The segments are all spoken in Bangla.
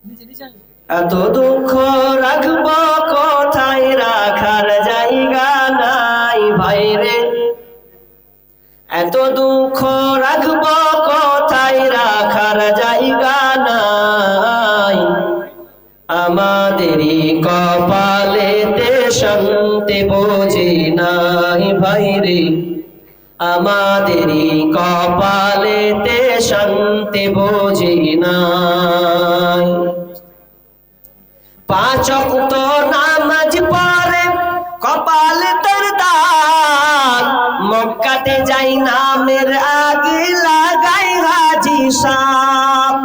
এত দুঃখ রাখব কোথায়, রাখার জায়গা নাই ভাইরে। এত দুঃখ রাখব কোথায়, রাখার জায়গা নাই। আমাদেরই কপালেতে শান্তি বুঝি নাই ভাইরে। আমাদেরই কপালেতে শান্তি বুঝি নাই। পাঁচ ওয়াক্ত নামাজ পড়ে কপাল তার দাগ, মক্কাতে যাই নামের আগে লাগাই হাজি সাহেব।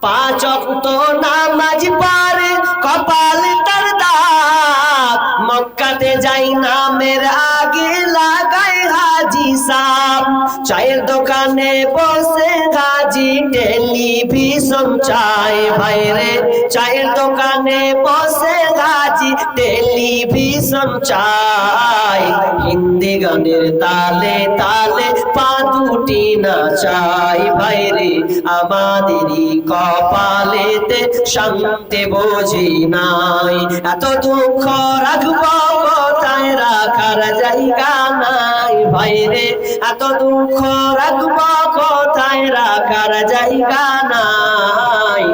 পাঁচ ওয়াক্ত নামাজ পড়ে কপাল তার দাগ, মক্কাতে যাই নামের আগে লাগাই হাজি সাহেব। চায়ের দোকানে বসে হাজি টেলিভিশন চায় ভাইরে। চায়ের দোকানে বসে হাজি টেলিভিশন চায়। হিন্দি গানের তালে তালে পা দুটি নাচাই ভাইরে। আমাদেরই কপালেতে শান্তি বুঝি নাই। এত দুঃখ রাখব কোথায়, রাখার জায়গা নাই ভাইরে। এত দুঃখ রাখব কোথায়, রাখার জায়গা নাই।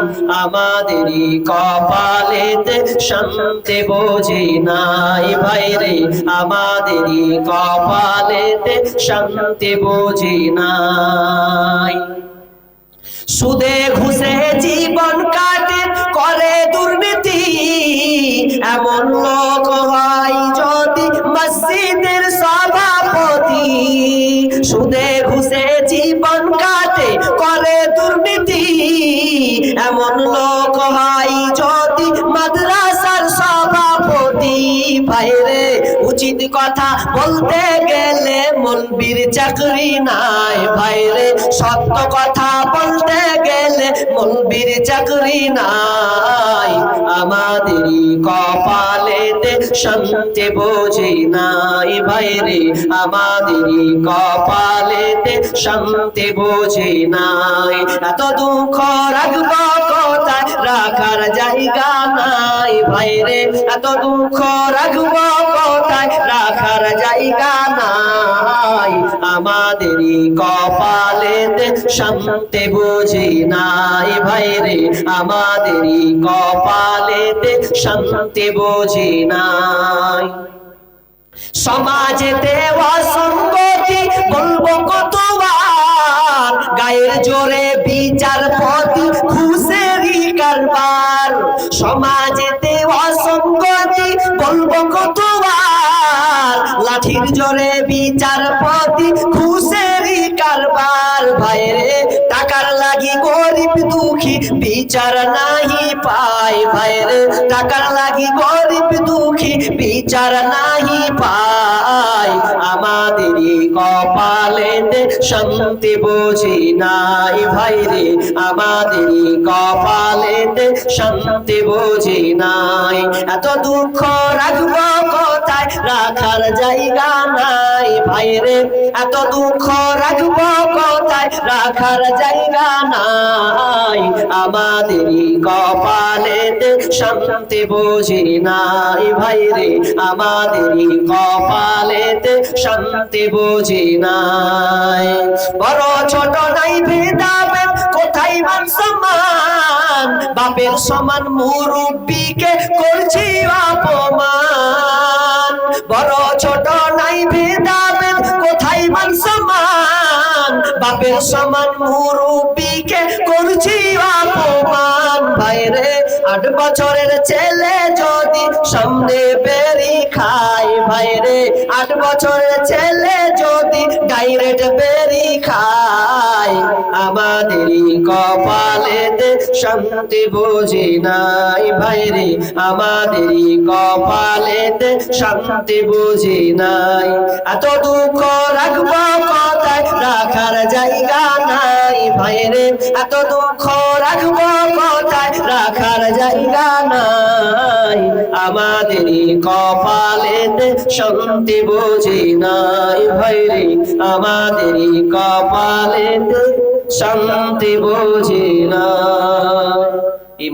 আমাদেরই কপালেতে শান্তি বুঝি নাই ভাইরে। আমাদেরই কপালেতে শান্তি বুঝি নাই। সুদে ঘুষে জীবন কাটে করে দুর্নীতি, এমন লোক হয় যদি মসজিদের সভাপতি। সুদে ঘুষে জীবন কাটে করে দুর্নীতি, এমন লোক হয় যদি মাদ্রাসার সভাপতি ভাইরে। উচিত কথা বলতে গেলে মৌলবীর চাকরি নাই ভাইরে। সত্য কথা বলতে গেলে মৌলবীর চাকরি নাই। আমাদেরই কপালেতে শান্তি বুঝি নাই ভাইরে। আমাদেরই কপালেতে শান্তি বুঝি নাই। এত দুঃখ রাখব কোথায়, রাখার জায়গা নাই ভাইরে। এত দুঃখ রাখব কোথায়, রাখার জায়গা নাই। আমাদেরই কপালেতে শান্তি বুঝি নাই ভাইরে। আমাদেরই কপালেতে শান্তি বুঝি নাই। সমাজেতে অসঙ্গতি বলবো কতবার, গায়ের জোরে বিচারপতি ঘুষেরই কারবার। সমাজেতে অসঙ্গতি বলবো কতবার, লাঠির জোরে বিচারপতি ঘুষেরই কারবার ভাইরে। টাকার লাগি গরিব দুঃখী বিচার নাহি পায় ভাইরে। টাকার লাগি গরিব দুঃখী বিচার নাহি পায়। আমাদেরই কপালেতে শান্তি বুঝি নাই ভাইরে। আমাদেরই কপালেতে শান্তি বুঝি নাই। এত দুঃখ রাখব কোথায়, রাখার জায়গা নাই ভাইরে। এত দুঃখ রাখব কোথায়, রাখার জায়গা নাই। আমাদেরই কপালেতে শান্তি বুঝি নাই ভাইরে। আমাদেরই কপালেতে শান্তি বুঝি নাই। বড় ছোট নাই ভেদাভেদ, কোথায় মান সম্মান, বাপের সমান মুরব্বিকে করছি অপমান। বড় ছোট নাই ভেদাভেদ, কোথায় মান সম্মান, বাপের সমান মুরব্বিকে করছি অপমান ভাইরে। 8 বছরের ছেলে যদি সামনে বেরি খায় ভাইরে। 8 বছরের ছেলে যদি ডাইরেক্ট বেরি খায়। আমাদেরই কপালেতে শান্তি বুঝি নাই ভাইরে। আমাদেরই কপালেতে শান্তি বুঝি নাই। এত দুঃখ রাখব কোথায়, রাখার জায়গা নাই ভাইরে। এত দুঃখ রাখব কোথায়, রাখার জায়গা নাই। আমাদেরই কপালেতে শান্তি বুঝি নাই ভাইরে। আমাদেরই কপালেতে শান্তি বুঝি নাই।